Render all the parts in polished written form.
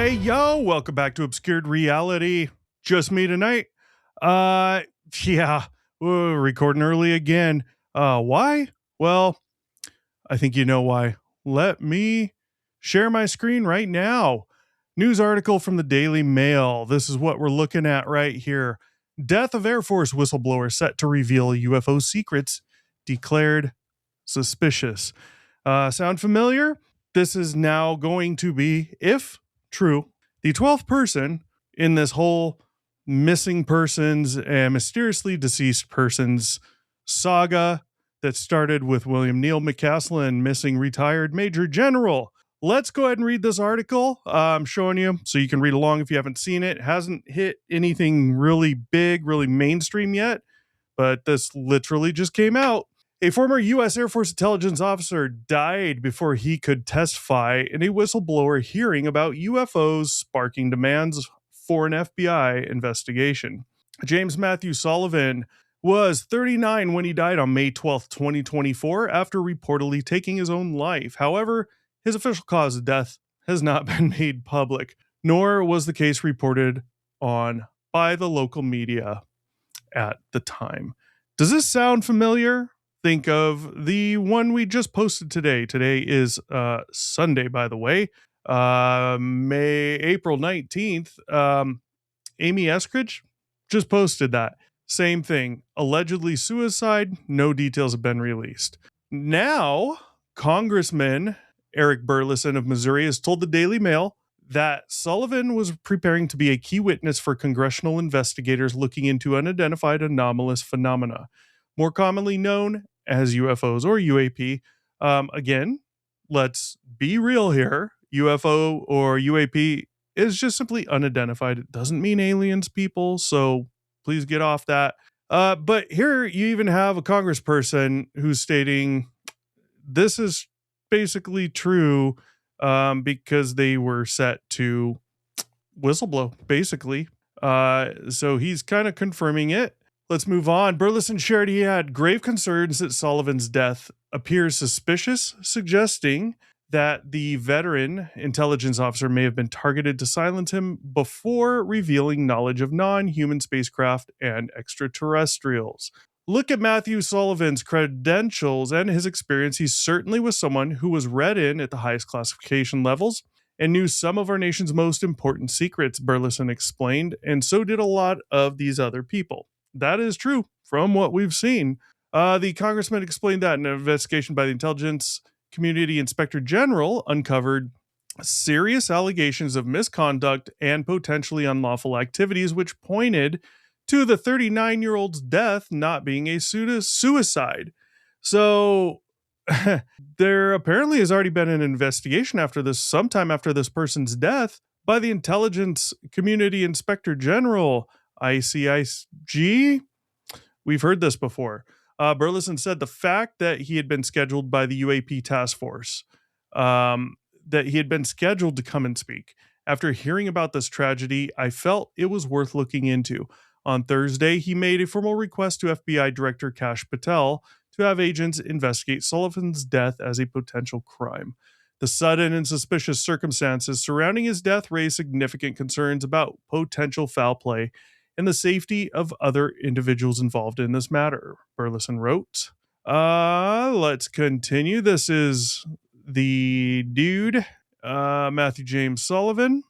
Hey, yo, welcome back to Obscured Reality. Just me tonight. Yeah, we're recording early again. Why? Well, I think you know why. Let me share my screen right now. News article from the Daily Mail. This is what we're looking at right here. Death of Air Force whistleblower set to reveal UFO secrets, declared suspicious. Sound familiar? This is now going to be, if true, the 12th person in this whole missing persons and mysteriously deceased persons saga that started with William Neal McCasland, missing retired Major General. Let's go ahead and read this article. I'm showing you so you can read along if you haven't seen it. It hasn't hit anything really big, really mainstream yet, but this literally just came out. A former U.S. Air Force intelligence officer died before he could testify in a whistleblower hearing about UFOs, sparking demands for an FBI investigation. James Matthew Sullivan was 39 when he died on May 12, 2024, after reportedly taking his own life. However, his official cause of death has not been made public, nor was the case reported on by the local media at the time. Does this sound familiar? Think of the one we just posted today. Today is Sunday, by the way, April 19th. Amy Eskridge just posted that. Same thing. Allegedly suicide. No details have been released. Now, Congressman Eric Burleson of Missouri has told the Daily Mail that Sullivan was preparing to be a key witness for congressional investigators looking into unidentified anomalous phenomena, more commonly known as UFOs or UAP. Again, let's be real here. UFO or UAP is just simply unidentified. It doesn't mean aliens, people, so please get off that. But here you even have a congressperson who's stating this is basically true because they were set to whistleblow, basically. So he's kind of confirming it. Let's move on. Burleson shared he had grave concerns that Sullivan's death appears suspicious, suggesting that the veteran intelligence officer may have been targeted to silence him before revealing knowledge of non-human spacecraft and extraterrestrials. Look at Matthew Sullivan's credentials and his experience. He certainly was someone who was read in at the highest classification levels and knew some of our nation's most important secrets, Burleson explained, and so did a lot of these other people. That is true from what we've seen. The congressman explained that an investigation by the Intelligence Community Inspector General uncovered serious allegations of misconduct and potentially unlawful activities, which pointed to the 39-year-old's death not being a suicide. So there apparently has already been an investigation after this, sometime after this person's death, by the Intelligence Community Inspector General, ICIG. We've heard this before. Burleson said the fact that he had been scheduled by the UAP task force, that he had been scheduled to come and speak. After hearing about this tragedy, I felt it was worth looking into. On Thursday, he made a formal request to FBI Director Kash Patel to have agents investigate Sullivan's death as a potential crime. The sudden and suspicious circumstances surrounding his death raised significant concerns about potential foul play and the safety of other individuals involved in this matter, Burleson wrote. Let's continue. This is the dude, Matthew James Sullivan.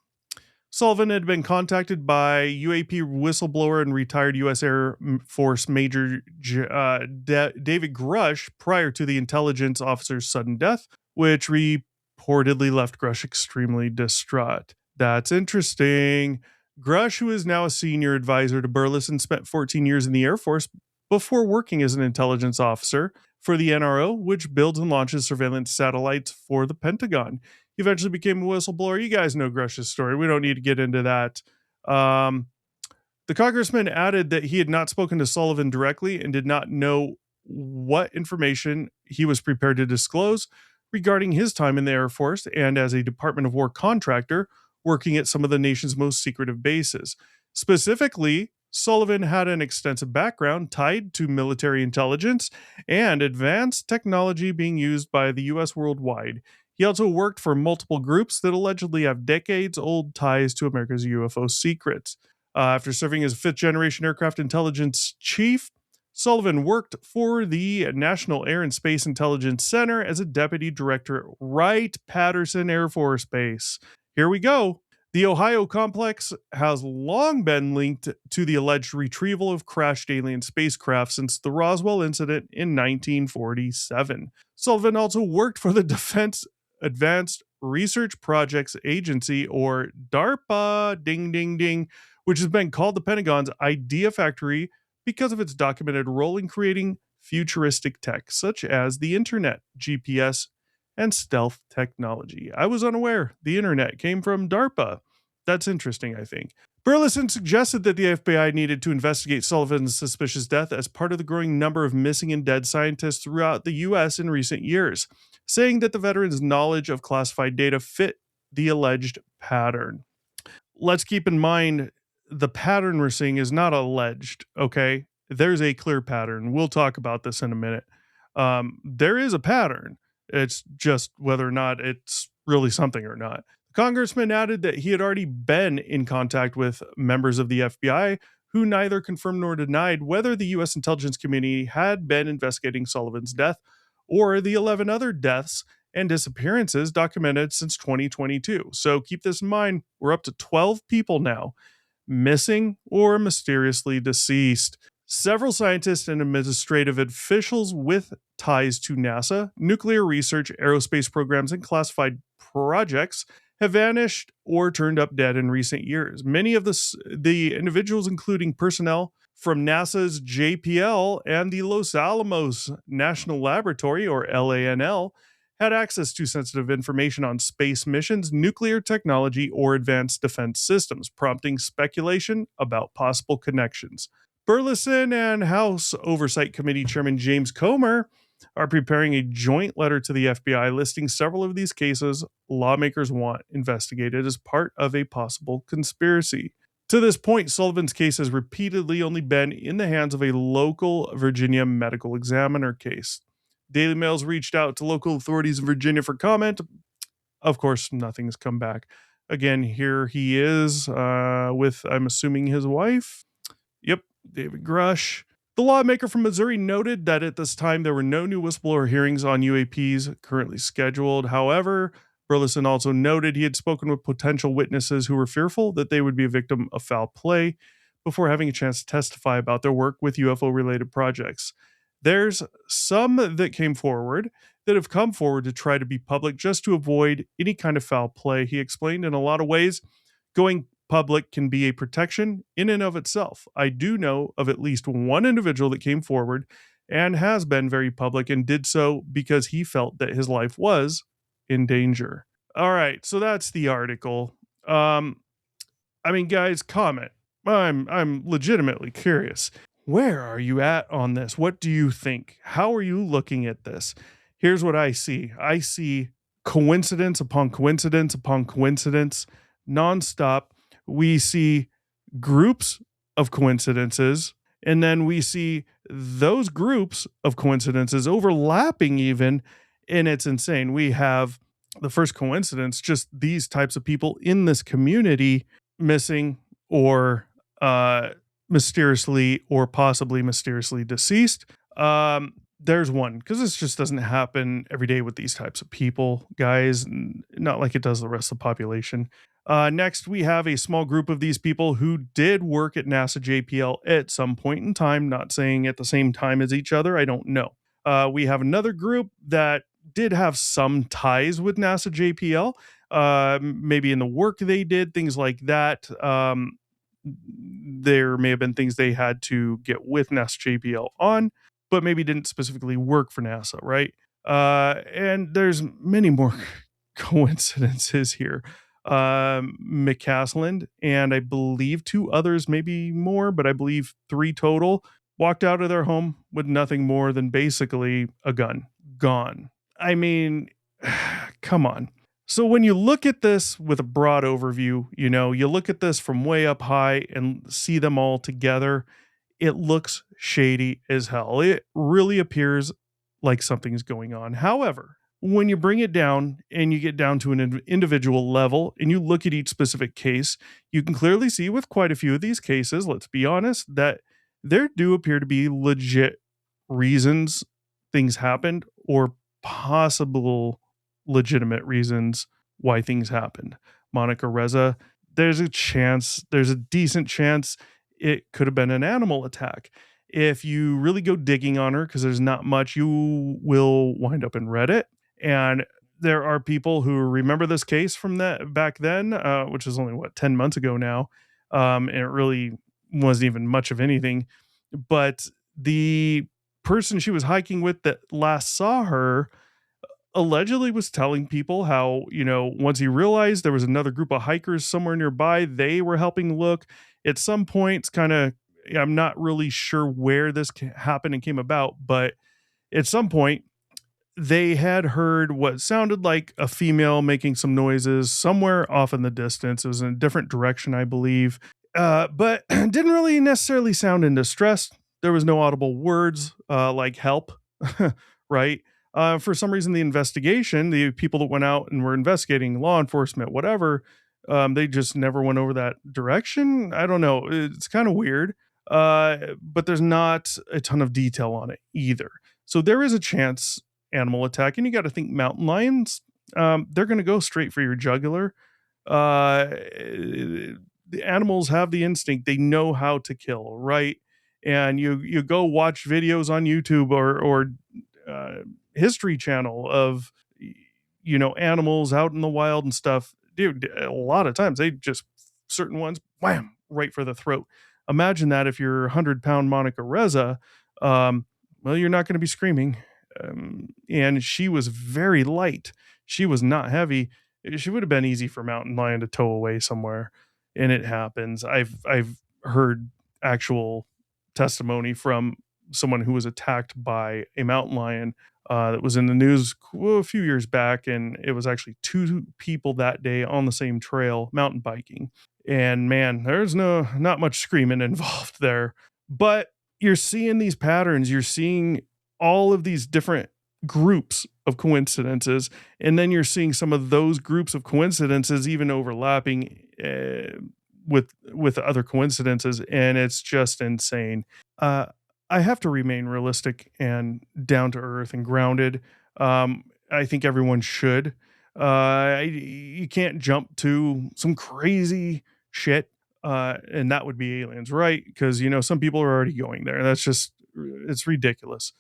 Sullivan had been contacted by UAP whistleblower and retired U.S. Air Force Major David Grush prior to the intelligence officer's sudden death, which reportedly left Grush extremely distraught. That's interesting. Grush, who is now a senior advisor to Burleson, spent 14 years in the Air Force before working as an intelligence officer for the NRO, which builds and launches surveillance satellites for the Pentagon. He eventually became a whistleblower. You guys know Grush's story. We don't need to get into that. The congressman added that he had not spoken to Sullivan directly and did not know what information he was prepared to disclose regarding his time in the Air Force and as a Department of War contractor working at some of the nation's most secretive bases. Specifically, Sullivan had an extensive background tied to military intelligence and advanced technology being used by the U.S. worldwide, He also worked for multiple groups that allegedly have decades-old ties to America's UFO secrets. After serving as a fifth-generation aircraft intelligence chief, Sullivan worked for the National Air and Space Intelligence Center as a deputy director at Wright-Patterson Air Force Base. Here we go. The Ohio complex has long been linked to the alleged retrieval of crashed alien spacecraft since the Roswell incident in 1947. Sullivan also worked for the Defense Advanced Research Projects Agency, or DARPA, ding, ding, ding, which has been called the Pentagon's idea factory because of its documented role in creating futuristic tech, such as the internet, GPS, and stealth technology. I was unaware the internet came from DARPA. That's interesting, I think. Burleson suggested that the FBI needed to investigate Sullivan's suspicious death as part of the growing number of missing and dead scientists throughout the U.S. in recent years, saying that the veteran's knowledge of classified data fit the alleged pattern. Let's keep in mind the pattern we're seeing is not alleged, okay? There's a clear pattern. We'll talk about this in a minute. There is a pattern. It's just whether or not it's really something or not. The congressman added that he had already been in contact with members of the FBI who neither confirmed nor denied whether the U.S. intelligence community had been investigating Sullivan's death or the 11 other deaths and disappearances documented since 2022. So keep this in mind. We're up to 12 people now missing or mysteriously deceased. Several scientists and administrative officials with ties to NASA, nuclear research, aerospace programs, and classified projects have vanished or turned up dead in recent years. Many of the individuals, including personnel from NASA's JPL and the Los Alamos National Laboratory, or LANL, had access to sensitive information on space missions, nuclear technology, or advanced defense systems, prompting speculation about possible connections. Burleson and House Oversight Committee Chairman James Comer are preparing a joint letter to the FBI listing several of these cases lawmakers want investigated as part of a possible conspiracy. To this point, Sullivan's case has repeatedly only been in the hands of a local Virginia medical examiner case. Daily Mail's reached out to local authorities in Virginia for comment. Of course, nothing's come back. Again, here he is with, I'm assuming, his wife. Yep, David Grush. The lawmaker from Missouri noted that at this time there were no new whistleblower hearings on UAPs currently scheduled. However, Burleson also noted he had spoken with potential witnesses who were fearful that they would be a victim of foul play before having a chance to testify about their work with UFO-related projects. There's some that came forward that have come forward to try to be public just to avoid any kind of foul play. He explained in a lot of ways, going public can be a protection in and of itself. I do know of at least one individual that came forward and has been very public and did so because he felt that his life was in danger. All right, so that's the article. Guys, comment. I'm legitimately curious. Where are you at on this? What do you think? How are you looking at this? Here's what I see. I see coincidence upon coincidence upon coincidence, nonstop. We see groups of coincidences, and then we see those groups of coincidences overlapping even, and it's insane. We have the first coincidence, just these types of people in this community missing or mysteriously or possibly mysteriously deceased. There's one, because this just doesn't happen every day with these types of people, guys, not like it does the rest of the population. Next, we have a small group of these people who did work at NASA JPL at some point in time, not saying at the same time as each other, I don't know. We have another group that did have some ties with NASA JPL, maybe in the work they did, things like that. There may have been things they had to get with NASA JPL on, but maybe didn't specifically work for NASA, right? And there's many more coincidences here. McCasland and I believe two others, maybe more, but I believe 3 total, walked out of their home with nothing more than basically a gun. Gone. I mean, come on. So when you look at this with a broad overview, you look at this from way up high and see them all together, it looks shady as hell. It really appears like something's going on. However, when you bring it down and you get down to an individual level and you look at each specific case, you can clearly see with quite a few of these cases, let's be honest, that there do appear to be legit reasons things happened or possible legitimate reasons why things happened. Monica Reza, there's a decent chance it could have been an animal attack. If you really go digging on her, because there's not much, you will wind up in Reddit. And there are people who remember this case from that back then, which is only what 10 months ago now, and it really wasn't even much of anything. But the person she was hiking with that last saw her allegedly was telling people how, once he realized there was another group of hikers somewhere nearby, they were helping look. At some points, kind of, I'm not really sure where this happened and came about, but at some point, they had heard what sounded like a female making some noises somewhere off in the distance. It was in a different direction, I believe, but didn't really necessarily sound in distress. There was no audible words like help, right? For some reason, the people that went out and were investigating, law enforcement, whatever, they just never went over that direction. I don't know. It's kind of weird, but there's not a ton of detail on it either. So there is a chance animal attack, and you got to think mountain lions. They're going to go straight for your jugular. The animals have the instinct; they know how to kill, right? And you go watch videos on YouTube or History Channel of animals out in the wild and stuff. Dude, a lot of times they just certain ones, wham, right for the throat. Imagine that if you're 100-pound Monica Reza, well, you're not going to be screaming. And she was very light. She was not heavy. She would have been easy for mountain lion to tow away somewhere, and it happens. I've heard actual testimony from someone who was attacked by a mountain lion that was in the news a few years back, and it was actually two people that day on the same trail mountain biking. And man, there's not much screaming involved there, but you're seeing these patterns. You're seeing all of these different groups of coincidences, and then you're seeing some of those groups of coincidences even overlapping with other coincidences, and it's just insane. I have to remain realistic and down to earth and grounded. I think everyone should. You can't jump to some crazy shit, and that would be aliens, right? Because some people are already going there. That's just it's ridiculous.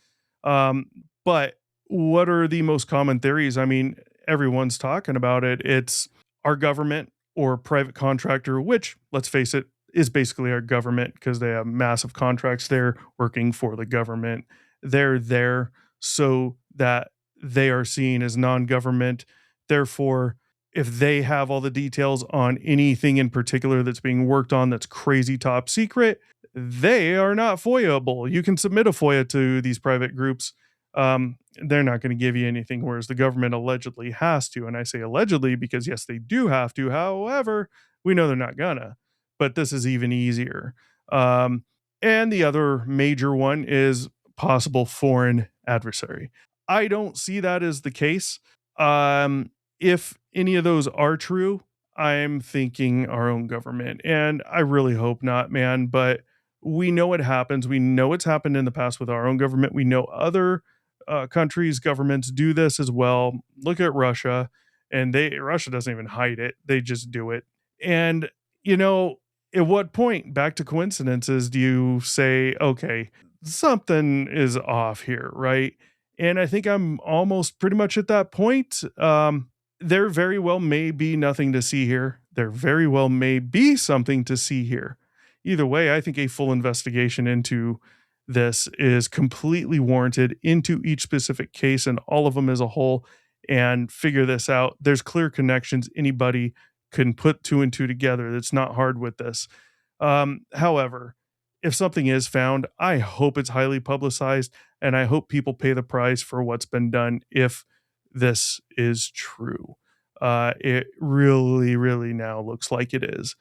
But what are the most common theories? I mean, everyone's talking about it. It's our government or private contractor, which, let's face it, is basically our government because they have massive contracts there working for the government. They're there so that they are seen as non-government. Therefore, if they have all the details on anything in particular that's being worked on that's crazy top secret, they are not FOIA-able. You can submit a FOIA to these private groups. They're not going to give you anything, whereas the government allegedly has to. And I say allegedly because, yes, they do have to. However, we know they're not gonna. But this is even easier. And the other major one is possible foreign adversary. I don't see that as the case. If any of those are true, I'm thinking our own government. And I really hope not, man. But we know it happens. We know it's happened in the past with our own government. We know other countries, governments do this as well. Look at Russia, and Russia doesn't even hide it. They just do it. And, at what point, back to coincidences, do you say, okay, something is off here, right? And I think I'm almost pretty much at that point. There very well may be nothing to see here. There very well may be something to see here. Either way, I think a full investigation into this is completely warranted into each specific case and all of them as a whole and figure this out. There's clear connections. Anybody can put two and two together. It's not hard with this. However, if something is found, I hope it's highly publicized and I hope people pay the price for what's been done if this is true. It really, really now looks like it is.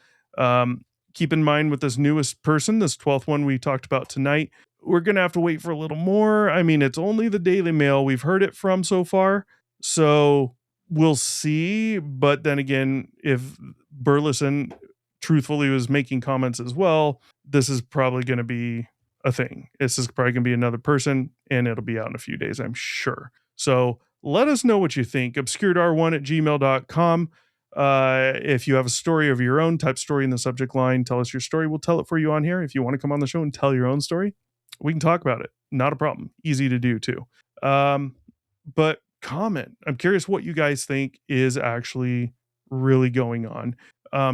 Keep in mind with this newest person, this 12th one we talked about tonight, we're going to have to wait for a little more. I mean, it's only the Daily Mail we've heard it from so far. So we'll see. But then again, if Burleson truthfully was making comments as well, this is probably going to be a thing. This is probably going to be another person, and it'll be out in a few days, I'm sure. So let us know what you think. obscuredr1@gmail.com. If you have a story of your own, type story in the subject line. Tell us your story. We'll tell it for you on here. If you want to come on the show and tell your own story, we can talk about it. Not a problem. Easy to do too. But comment. I'm curious what you guys think is actually really going on.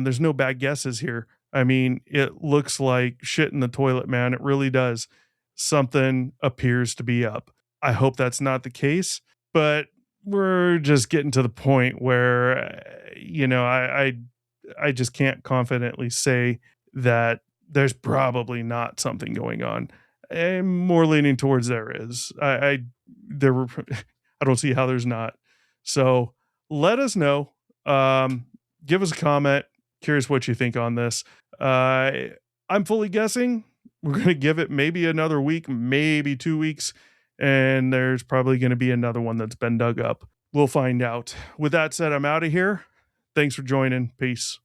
There's no bad guesses here. I mean, it looks like shit in the toilet, man. It really does. Something appears to be up. I hope that's not the case, but we're just getting to the point where, I just can't confidently say that there's probably not something going on. I'm more leaning towards there is. There I don't see how there's not. So let us know. Give us a comment. Curious what you think on this. I'm fully guessing we're going to give it maybe another week, maybe 2 weeks, and there's probably going to be another one that's been dug up. We'll find out. With that said, I'm out of here. Thanks for joining. Peace.